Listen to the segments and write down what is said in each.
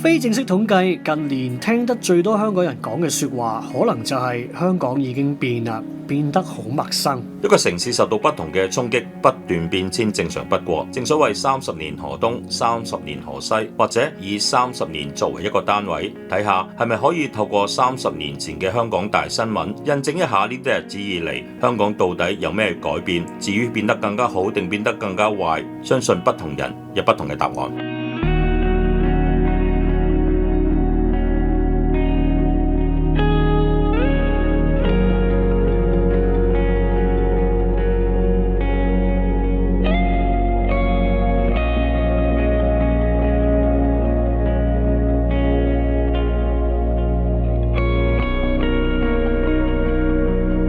非正式統計，近年聽得最多香港人講嘅說話，可能就係香港已經變啦，變得好陌生。一個城市受到不同嘅衝擊，不斷變遷正常不過。正所謂30年河東，30年河西，或者以30年作為一個單位，睇下係咪可以透過30年前嘅香港大新聞，印證一下呢啲日子以嚟香港到底有咩改變。至於變得更加好定變得更加壞，相信不同人有不同嘅答案。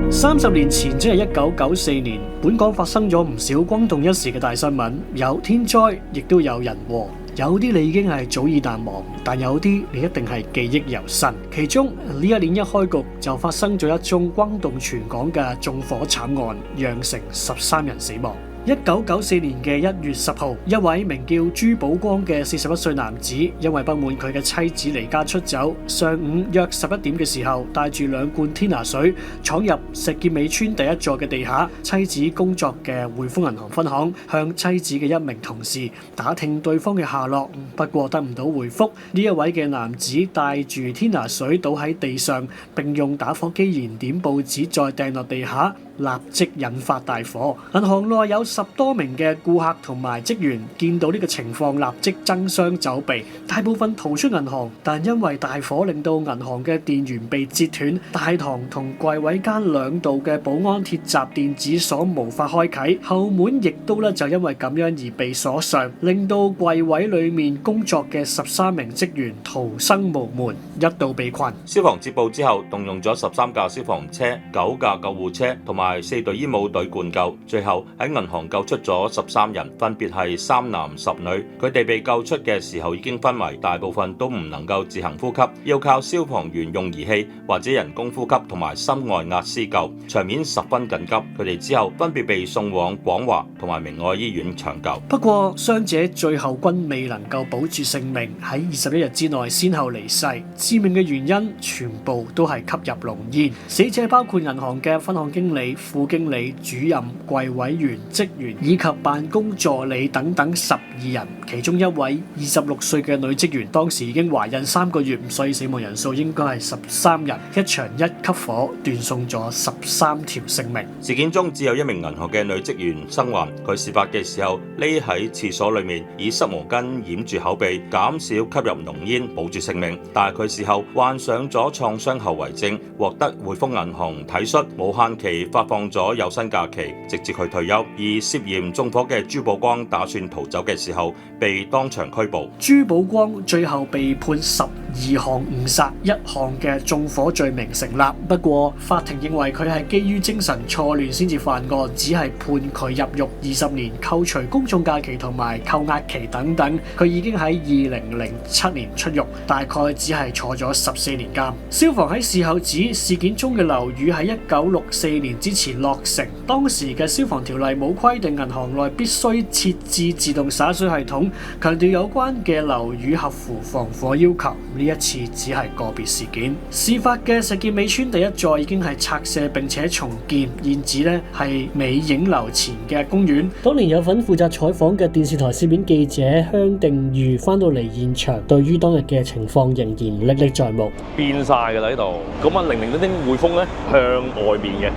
30年前，即係1994年，本港發生咗唔少轟動一時嘅大新聞，有天災，亦都有人禍。有啲你已經係早已淡忘，但有啲你一定係記憶猶新。其中呢一年一開局就發生咗一宗轟動全港嘅縱火慘案，釀成13人死亡。1994年嘅1月10號，一位名叫朱寶光嘅41歲男子，因為不滿佢嘅妻子離家出走，上午約11點嘅時候，帶住2罐天拿水闖入石硤尾村第一座嘅地下妻子工作嘅匯豐銀行分行，向妻子嘅一名同事打聽對方嘅下落，不過得唔到回覆。呢一位嘅男子帶住天拿水倒喺地上，並用打火機燃點報紙再掟落地下，立即引發大火。銀行內有10多名嘅顧客同埋職員見到呢個情況，立即爭相走避，大部分逃出銀行，但因為大火令到銀行嘅電源被截斷，大堂同櫃位間2道嘅保安鐵閘電子鎖無法開啟，後門亦都就因為咁樣而被鎖上，令到櫃位裏面工作嘅13名職員逃生無門，一度被困。消防接報之後，動用咗13架消防車、9架救護車同埋4隊醫務隊灌救，最後喺銀行救出咗13人，分別係3男10女。佢哋被救出嘅時候已經昏迷，大部分都唔能夠自行呼吸，要靠消防員用儀器或者人工呼吸同埋心外壓施救，場面十分緊急。佢哋之後分別被送往廣華同埋明愛醫院搶救。不過傷者最後均未能夠保住性命，喺21日之內先後離世。致命嘅原因全部都係吸入濃煙。死者包括銀行嘅分行經理、副經理、主任、櫃位員、職員以及辦公助理等等12人，其中一位26歲嘅女職員當時已經懷孕3個月，所以死亡人數應該係13人。一場1級火斷送咗13條性命。事件中只有1名銀行嘅女職員生還，佢事發嘅時候匿喺廁所裏面，以濕毛巾掩住口鼻，減少吸入濃煙，保住性命。但係佢事後患上咗創傷後遺症，獲得匯豐銀行體恤，無限期發放咗有薪假期，直至佢退休。而涉嫌縱火嘅朱寶光打算逃走嘅時候，被當場拘捕。朱寶光最後被判12項誤殺1項嘅縱火罪名成立，不過法庭認為佢係基於精神錯亂先至犯案，只係判佢入獄20年，扣除公眾假期同埋扣押期等等。佢已經喺2007年出獄，大概只係坐咗14年監。消防喺事後指事件中嘅樓宇喺1964年之前落成，當時嘅消防條例冇規定銀行內必須設置自動灑水系統，強調有關嘅樓宇合乎防火要求。呢一次只係個別事件。事發嘅石硤尾村第一座已經係拆卸並且重建，現址係美影樓前嘅公園。當年有份負責採訪嘅電視台攝影記者香定裕翻到嚟現場，對於當日嘅情況仍然歷歷在目。變晒㗎啦呢度，咁啊零零丁丁匯豐咧向外面嘅。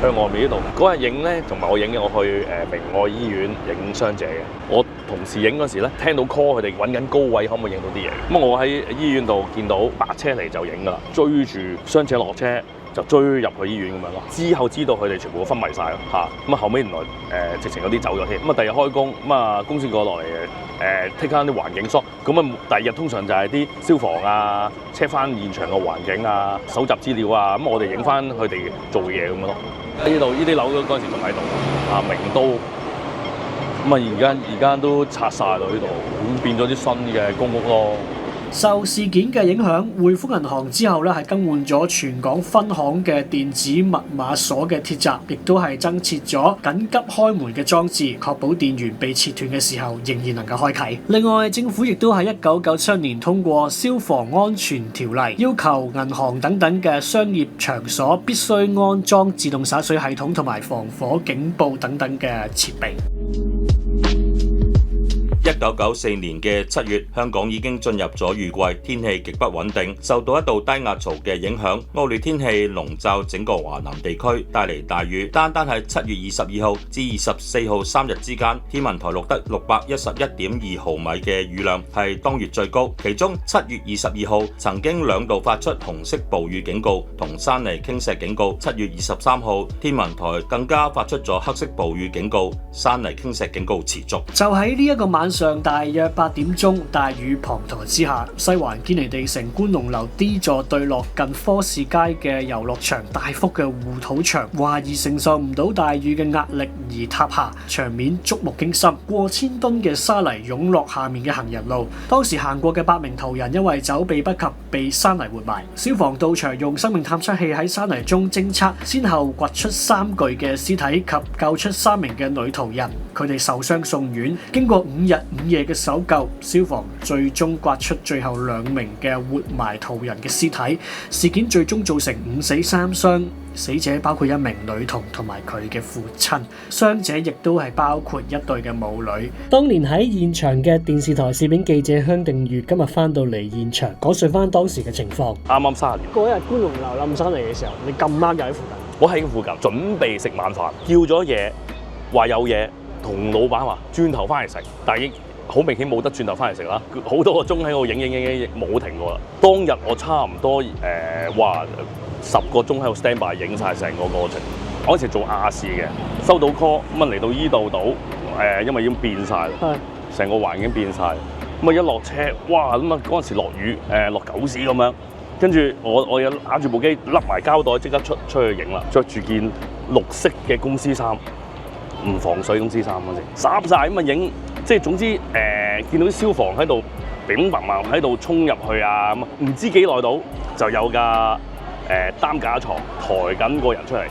向外面呢度嗰日影咧，同埋我影嘅，我去明愛醫院影傷者嘅。我同事影嗰時咧，聽到 call 佢哋揾緊高位，可唔可以影到啲嘢？咁我喺醫院度見到白車嚟就影噶啦，追住傷者落車就追入去醫院咁樣咯。之後知道佢哋全部昏迷晒嚇，咁啊後尾原來直情有啲走咗添。咁啊第二日開工，咁啊公司過來take 翻啲環境 shot，咁啊第二日通常就係啲消防啊 check 翻現場嘅環境啊，搜集資料啊，咁我哋影翻佢哋做嘢咁樣咯。呢度呢啲樓嗰陣時仲喺度，啊明都咁啊而家都拆晒到呢度，咁變咗啲新嘅公屋咯。受事件嘅影響，匯豐銀行之後咧係更換咗全港分行嘅電子密碼鎖嘅鐵閘，亦都係增設咗緊急開門嘅裝置，確保電源被切斷嘅時候仍然能夠開啟。另外，政府亦都喺1997年通過消防安全條例，要求銀行等等嘅商業場所必須安裝自動灑水系統同埋防火警報等等嘅設備。1994年嘅7月，香港已經進入咗雨季，天氣極不穩定，受到一道低壓槽嘅影響，惡劣天氣籠罩整個華南地區，帶嚟大雨。單係7月22號至24號3日之間，天文台錄得611.2毫米嘅雨量，係當月最高。其中7月22號曾經2度發出紅色暴雨警告同山泥傾瀉警告，7月23號天文台更加發出咗黑色暴雨警告，山泥傾瀉警告持續。就喺呢一個晚上大約8點鐘，大雨滂沱之下，西環堅尼地城觀龍樓 D 座對落近科士街嘅遊樂場大幅嘅護土牆，懷疑承受唔到大雨嘅壓力而塌下，場面觸目驚心。過千噸嘅沙泥湧落下面嘅行人路，當時行過嘅8名途人因為走避不及，被山泥活埋。消防到場用生命探測器喺山泥中偵測，先後掘出3具嘅屍體及救出3名嘅女途人，佢哋受傷送院。經過5日5夜嘅搜救，消防最終刮出最後2名嘅活埋途人嘅屍體。事件最終造成5死3傷，死者包括1名女童同埋佢嘅父親，傷者亦都係包括1對嘅母女。當年喺現場嘅電視台攝影記者香定月今日翻到嚟現場，講述翻當時嘅情況。啱啱30年嗰日觀龍樓冧山嚟嘅時候，你咁啱又喺附近？我喺附近準備食晚飯，叫咗嘢，話有嘢，同老闆話轉頭翻嚟食，但係好明顯冇得轉頭翻嚟食啦，好多個鐘喺度影冇停過啦。當日我差唔多話10個鐘喺度 stand by 影晒成個過程。我嗰時做亞視嘅，收到 call 咁啊嚟到依度因為已經變晒啦，成個環境變晒。咁啊一落車，哇咁啊嗰陣時落雨，落狗屎咁樣，跟住我又揦住部機笠埋膠袋，即刻出去影啦，着住件綠色嘅公司衫，唔防水公司衫嗰時，濕晒咁啊影。即係總之見到啲消防喺度炳白白喺度衝入去啊，咁唔知幾耐到就有架擔架床抬緊個人出嚟，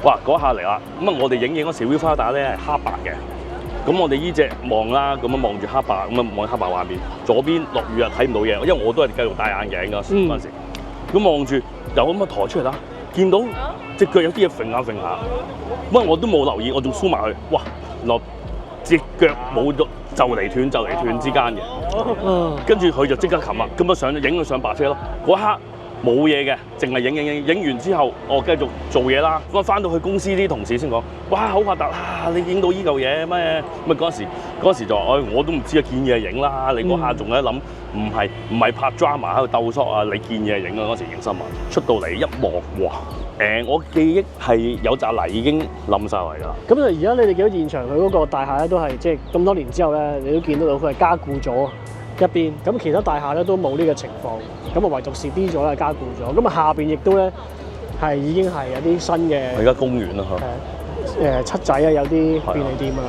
哇嗰下嚟啦！咁啊我哋影嗰時 view 打咧係黑白嘅，咁我哋依隻望啦，咁樣望住黑白，咁啊望黑白畫面，左邊落雨啊睇唔到嘢，因為我都係繼續戴眼鏡嗰陣時，咁望住有咁啊抬出嚟啦，見到隻腳有啲嘢揈下揈下，不過我都冇留意，我仲梳埋去，哇落！隻腳冇咗就嚟斷之間嘅，跟住佢就即刻擒啦，咁啊影佢上白車咯。嗰刻冇嘢嘅，淨係影完之後，我繼續做嘢啦。咁翻到去公司啲同事先講：哇，好核突啊！你影到依嚿嘢咩？咁啊嗰時就話：我都唔知啊，見嘢影啦。你嗰下仲喺度諗，唔係拍 drama 喺度鬥 shot 啊？你見嘢影啊！嗰時影新聞出到嚟一望，哇！我記憶係有紮泥已經冧晒嚟㗎啦。咁而家你哋見到現場佢嗰個大廈咧，都係即係咁多年之後咧，你都見得到佢係加固咗一邊。咁其他大廈咧都冇呢個情況。咁啊，唯獨是 D 座咧加固咗。咁啊，下邊亦都咧係已經係有啲新嘅。而家公園啦嚇。七仔啊，有啲便利店啊。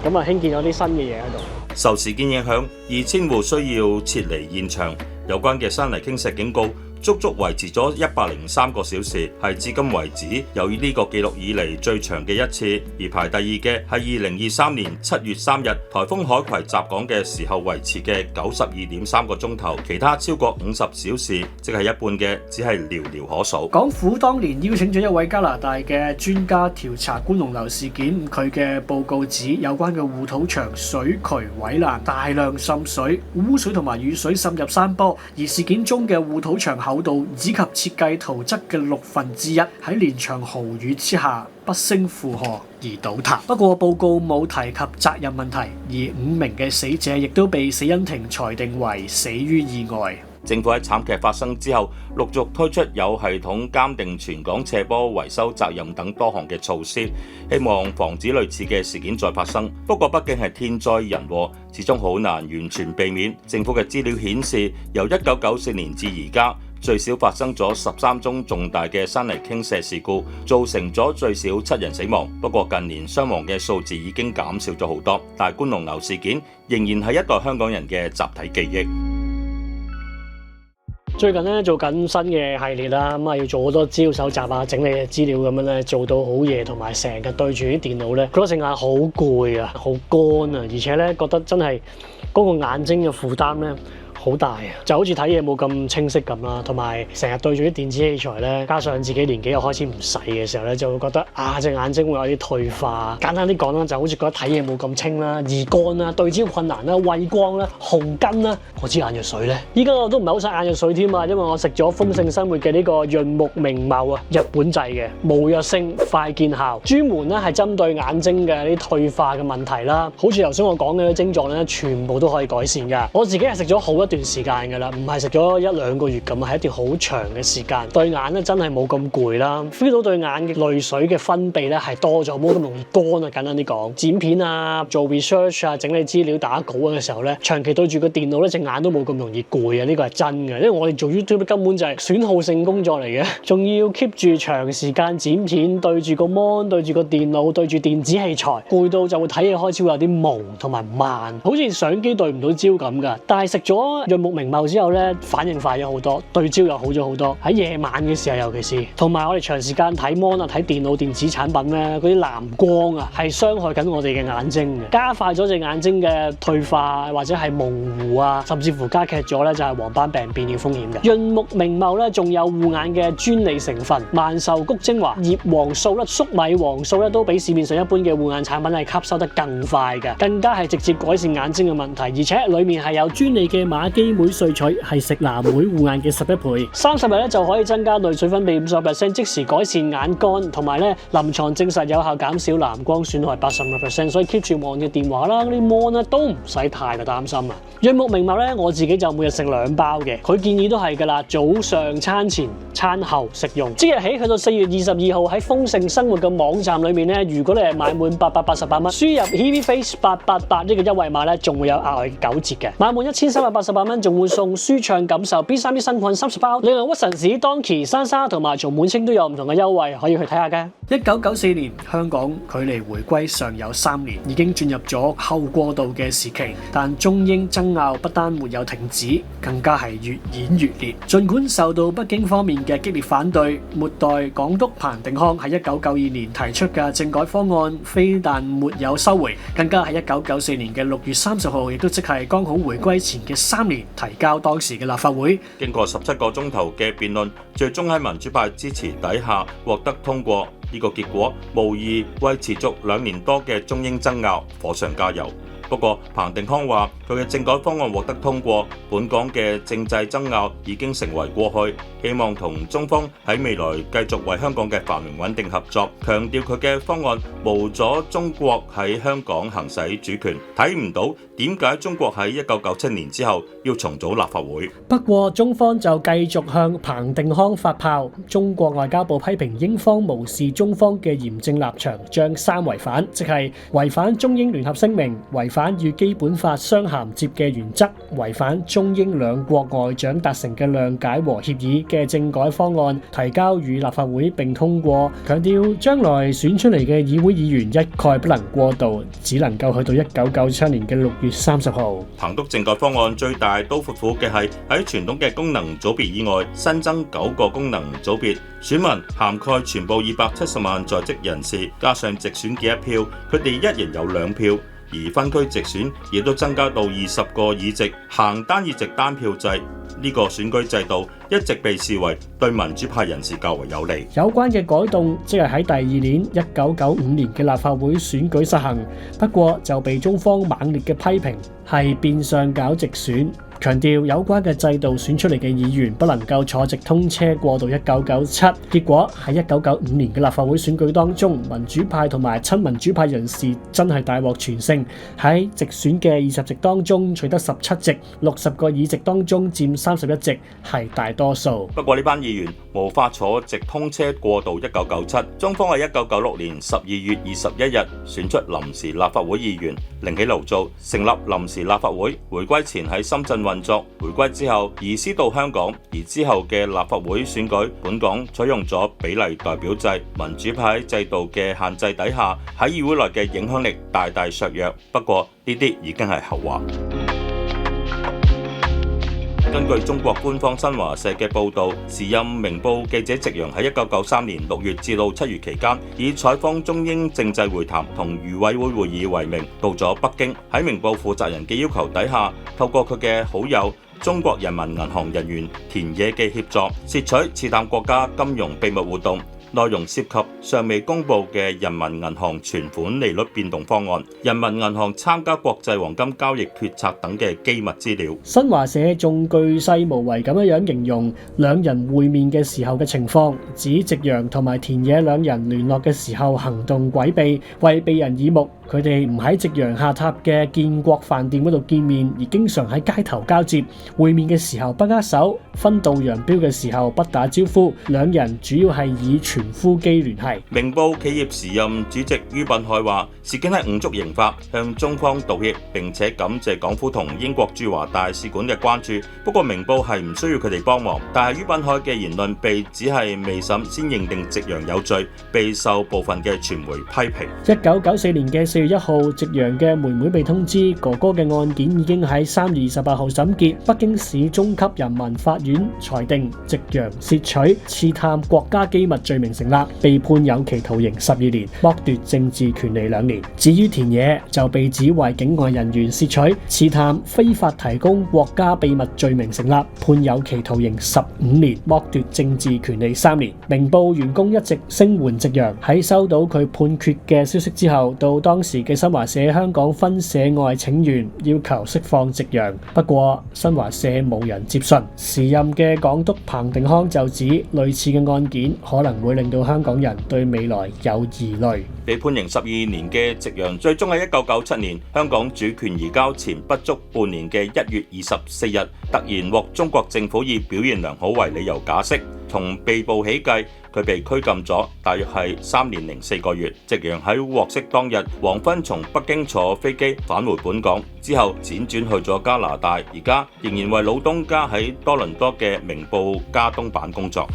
咁啊，興建咗啲新嘅嘢喺度。受事件影響，2000戶需要撤離現場。有關嘅山泥傾瀉警告足足維持咗103個小時，係至今為止由於呢個記錄以嚟最長嘅一次。而排第2嘅係2023年7月3日颱風海葵襲港嘅時候維持嘅92.3個鐘頭，其他超過50小時，即係一半嘅只係寥寥可數。港府當年邀請咗一位加拿大嘅專家調查觀龍樓事件，佢嘅報告指有關嘅護土牆水渠毀爛，大量滲水，污水同埋雨水滲入山坡。而事件中嘅護土牆厚度以及設計圖則嘅1/6喺連場豪雨之下不勝負荷而倒塌。不過報告冇提及責任問題，而5名嘅死者亦都被死因庭裁定為死於意外。政府喺慘劇發生之後，陸續推出有系統監定全港斜坡維修責任等多項嘅措施，希望防止類似嘅事件再發生。不過畢竟係天災人禍，始終好難完全避免。政府嘅資料顯示，由1994年至而家，最少發生咗13宗重大嘅山泥傾瀉事故，造成咗最少7人死亡。不過近年傷亡嘅數字已經減少咗好多，但係觀龍樓事件仍然係一代香港人嘅集體記憶。最近咧做緊新嘅系列啦，咁啊要做好多資料搜集啊、整理嘅資料咁樣咧，做到好夜，同埋成日對住啲電腦咧，覺得隻眼好攰啊，好乾啊，而且咧覺得真係嗰個眼睛嘅負擔咧好大啊，就好似睇嘢冇咁清晰咁啦，同埋成日對住啲電子器材咧，加上自己年紀又開始唔細嘅時候咧，就會覺得隻眼睛會有啲退化。簡單啲講啦，就好似覺得睇嘢冇咁清啦、易乾啦、對焦困難啦、畏光啦、紅筋啦。我支眼藥水咧，依家我都唔係好使眼藥水添啊，因為我食咗豐盛生活嘅呢個潤目明眸啊，日本製嘅，無藥性快見效，專門咧係針對眼睛嘅啲退化嘅問題啦。好似頭先我講嘅啲症狀咧，全部都可以改善㗎。我自己係食咗好一段時間㗎啦，唔係食咗1、2個月咁啊，係一段好長嘅時間。對眼咧真係冇咁攰啦 ，feel 到對眼嘅淚水嘅分泌咧係多咗，冇咁容易乾啊。簡單啲講，剪片啊、做 research 啊、整理資料、打稿嘅時候咧，長期對住個電腦咧，隻眼都冇咁容易攰啊。呢個係真嘅，因為我哋做 YouTube 根本就係損耗性工作嚟嘅，仲要 keep 住長時間剪片，對住個 mon、對住個電腦、對住電子器材，攰到就會睇嘢開始會有啲朦同埋慢，好似相機對唔到焦咁㗎。但係食咗潤目明眸之後咧，反應快咗好多，對焦又好咗好多。喺夜晚嘅時候，尤其是同埋我哋長時間睇 mon 啊、睇電腦電子產品咧，嗰啲藍光啊係傷害緊我哋嘅眼睛嘅，加快咗隻眼睛嘅退化或者係模糊啊，甚至乎加劇咗咧就係黃斑病變嘅風險嘅。潤目明眸咧仲有護眼嘅專利成分萬壽菊精華、葉黃素啦、粟米黃素咧，都比市面上一般嘅護眼產品係吸收得更快嘅，更加係直接改善眼睛嘅問題，而且裡面係有專利嘅馬基酶萃取，係食藍莓護眼嘅11倍。30日咧就可以增加淚水分泌50%，即時改善眼乾，同埋咧臨床證實有效減少藍光損害85%，所以 keep 住望嘅電話啦、嗰啲 mon 咧都唔使太過擔心啊。潤目明眸咧，我自己就每日食2包嘅，佢建議都係㗎啦，早上餐前、餐後食用。即日起去到4月22號喺豐盛生活嘅網站裏面咧，如果你係買滿888蚊，輸入 HEVFace888呢個優惠碼咧，仲會有額外9折嘅。買滿1388蚊，仲會送舒暢感受 B3 啲新菌30包。另外屈臣氏、Donkey、莎莎同埋松滿清都有唔同嘅優惠，可以去睇下嘅。1994年，香港距離回歸尚有3年，已經進入咗後過渡嘅時期。但中英爭拗不單沒有停止，更加係越演越烈。儘管受到北京方面嘅激烈反對，末代港督彭定康喺1992年提出嘅政改方案，非但沒有收回，更加喺1994年嘅6月30號，亦都即係剛好回歸前嘅3年，提交當時嘅立法會。經過17個鐘頭嘅辯論，最終喺民主派支持底下獲得通過。呢個結果無疑為持續2年多嘅中英爭拗火上加油。不過，彭定康話佢嘅政改方案獲得通過，本港嘅政制爭拗已經成為過去，希望同中方喺未來繼續為香港嘅繁榮穩定合作。強調佢嘅方案無阻中國喺香港行使主權，睇唔到點解中國喺1997年之後要重組立法會。不過，中方就繼續向彭定康發炮。中國外交部批評英方無視中方嘅嚴正立場，將3違反，即係違反中英聯合聲明、違反與基本法相銜接嘅原則，違反中英兩國外長達成嘅諒解和協議嘅政改方案提交予立法會並通過，強調將來選出嚟嘅議會議員一概不能過渡，只能夠去到1997年嘅6月30號。彭督政改方案最大刀闊斧嘅係喺傳統嘅功能組別以外，新增9個功能組別，選民涵蓋全部270萬在職人士，加上直選嘅1票，佢哋一人有2票。而分區直選亦都增加到20個議席，行單議席單票制。呢個選舉制度一直被視為對民主派人士較為有利。有關嘅改動即係喺第2年1995年嘅立法會選舉實行，不過就被中方猛烈嘅批評係變相搞直選。強調有關嘅制度選出嚟嘅議員不能夠坐直通車過渡1997，結果喺1995年嘅立法會選舉當中，民主派同埋親民主派人士真係大獲全勝，喺直選嘅20席當中取得17席，60個議席當中佔31席，係大多數。不過呢班議員無法坐直通車過渡1997，中方喺1996年12月21日選出臨時立法會議員，另起爐灶，成立臨時立法會。回歸前喺深圳運作，回歸之後移師到香港，而之後嘅立法會選舉，本港採用咗比例代表制，民主派制度嘅限制底下，喺議會內嘅影響力大大削弱。不過呢啲已經係後話。根據中國官方新華社嘅報導，時任明報記者夕陽喺1993年6月至到7月期間，以採訪中英政制會談同漁委會會議為名，到咗北京，喺明報負責人嘅要求底下，透過佢嘅好友中國人民銀行人員田野嘅協助，竊取刺探國家金融秘密活動，內容涉及尚未公佈嘅人民銀行存款利率變動方案、人民銀行參加國際黃金交易決策等嘅機密資料。新華社仲巨細無遺咁樣形容兩人會面嘅時候嘅情況，指夕陽同埋田野兩人聯絡嘅時候行動詭秘，為避人耳目。佢哋唔喺夕陽下榻嘅建國飯店嗰度見面，而經常喺街頭交接。會面嘅時候不握手，分道揚鑣嘅時候不打招呼。兩人主要係以傳呼機聯繫。明報企業時任主席于品海話：事件係誤觸刑法，向中方道歉，並且感謝港府同英國駐華大使館嘅關注。不過明報係唔需要佢哋幫忙，但係于品海嘅言論被指係未審先認定夕陽有罪，備受部分嘅傳媒批評。1994年嘅4月1號，夕陽嘅妹妹被通知哥哥嘅案件已經喺3月28號審結，北京市中級人民法院裁定夕陽竊取、刺探國家機密罪名成立，被判有期徒刑12年，剝奪政治權利2年。至於田野就被指為境外人員竊取、刺探、非法提供國家秘密罪名成立，判有期徒刑15年，剝奪政治權利3年。明報員工一直聲援夕陽，喺收到佢判決嘅消息之後，到當時嘅新華社香港分社外請願，要求釋放夕陽。不過新華社冇人接信。時任嘅港督彭定康就指，類似嘅案件可能會令到香港人對未來有疑慮。被判刑12年嘅夕陽，最終喺1997年香港主權移交前不足半年嘅1月24日，突然獲中國政府以表現良好為理由假釋。從被捕起計，佢被拘禁咗大約係3年零4個月。夕陽喺獲釋當日黃昏從北京坐飛機返回本港，之後輾轉去咗加拿大，而家仍然為老東家喺多倫多嘅明報加東版工作。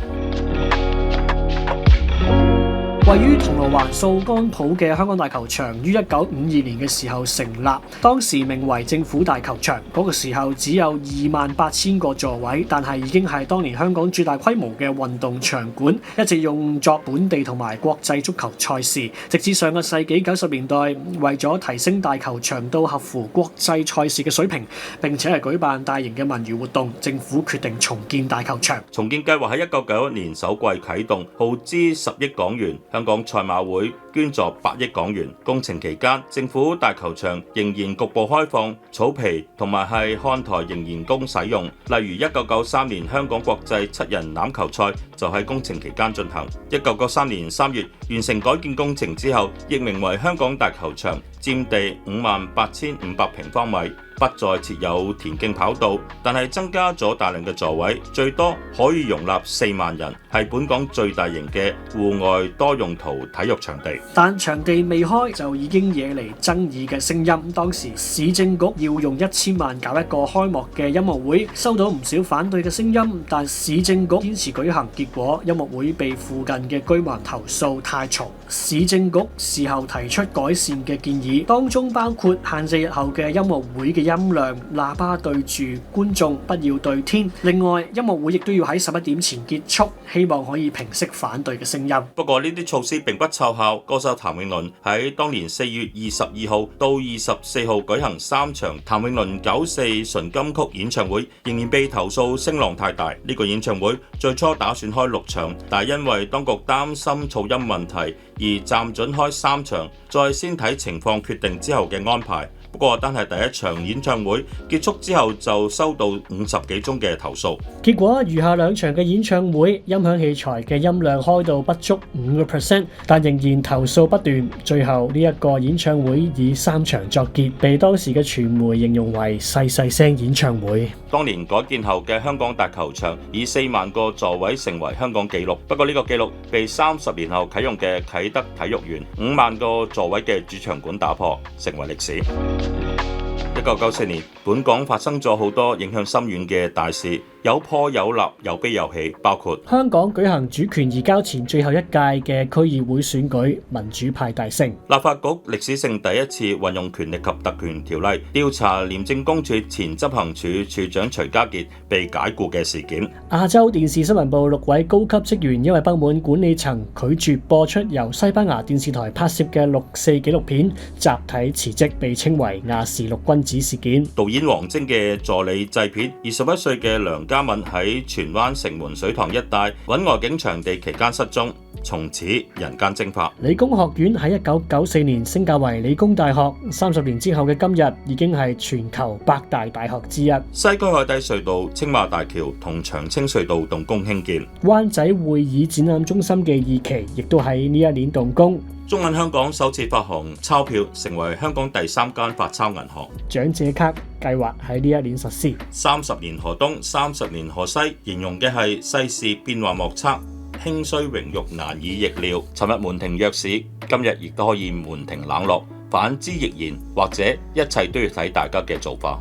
位於銅鑼灣掃桿埔嘅香港大球場於1952年嘅時候成立，當時名為政府大球場。嗰個時候只有28,000個座位，但係已經係當年香港最大規模嘅運動場館，一直用作本地同埋國際足球賽事。直至上個世紀90年代，為咗提升大球場到合乎國際賽事嘅水平，並且係舉辦大型嘅文娛活動，政府決定重建大球場。重建計劃喺1991年首季啟動，耗資10億港元。香港賽馬會捐助8億港元。工程期間，政府大球場仍然局部開放，草皮同埋係看台仍然供使用。例如1993年香港國際7人欖球賽就喺工程期間進行。1993年3月完成改建工程之後，易名為香港大球場，佔地58,500平方米。不再設有田徑跑道，但係增加咗大量嘅座位，最多可以容納4萬人，係本港最大型嘅戶外多用途體育場地。但場地未開就已經惹嚟爭議嘅聲音。當時市政局要用1000萬搞一個開幕嘅音樂會，收到唔少反對嘅聲音，但市政局堅持舉行，結果音樂會被附近嘅居民投訴太嘈。市政局事後提出改善嘅建議，當中包括限制日後嘅音樂會嘅音量，喇叭對住觀眾，不要對天。另外，音樂會亦都要喺11點前結束，希望可以平息反對嘅聲音。不過呢啲措施並不奏效。歌手譚詠麟喺當年4月22號到24號舉行3場譚詠麟94純金曲演唱會，仍然被投訴聲浪太大。呢個演唱會最初打算開6場，但係因為當局擔心噪音問題，而暫准開3場，再先睇情況決定之後嘅安排。不過單係第一場演唱會結束之後就收到50幾宗嘅投訴，結果餘下2場嘅演唱會音響器材嘅音量開到不足5%，但仍然投訴不斷。最後呢一個演唱會以3場作結，被當時嘅傳媒形容為細細聲演唱會。當年改建後嘅香港大球場以4萬個座位成為香港紀錄，不過呢個紀錄被30年後啟用嘅啟德體育園5萬個座位嘅主場館打破，成為歷史。1994年，本港發生咗好多影響深遠嘅大事。有破有立，有悲有喜，包括香港舉行主權移交前最後一屆嘅區議會選舉，民主派大勝。立法局歷史性第一次運用權力及特權條例調查廉政公署前執行處處長徐家傑被解僱嘅事件。亞洲電視新聞部6位高級職員因為不滿管理層拒絕播出由西班牙電視台拍攝嘅6·4紀錄片，集體辭職，被稱為亞視六君子事件。導演王晶嘅助理製片21歲嘅梁家敏喺荃灣城門水塘一帶揾外景場地期間失蹤，從此人間蒸發。理工學院喺1994年升格為理工大學，30年之後嘅今日已經係全球8大大學之一。西區海底隧道、青馬大橋同長青隧道動工興建。灣仔會議展覽中心嘅2期亦都喺呢一年動工。中銀香港首次發行鈔票，成為香港第3間發鈔銀行。長者卡計劃喺呢一年實施。30年河東，30年河西，形容嘅係世事變幻莫測，興衰榮辱難以逆料。尋日門庭若市，今日亦都可以門庭冷落，反之亦然，或者一切都要睇大家嘅做法。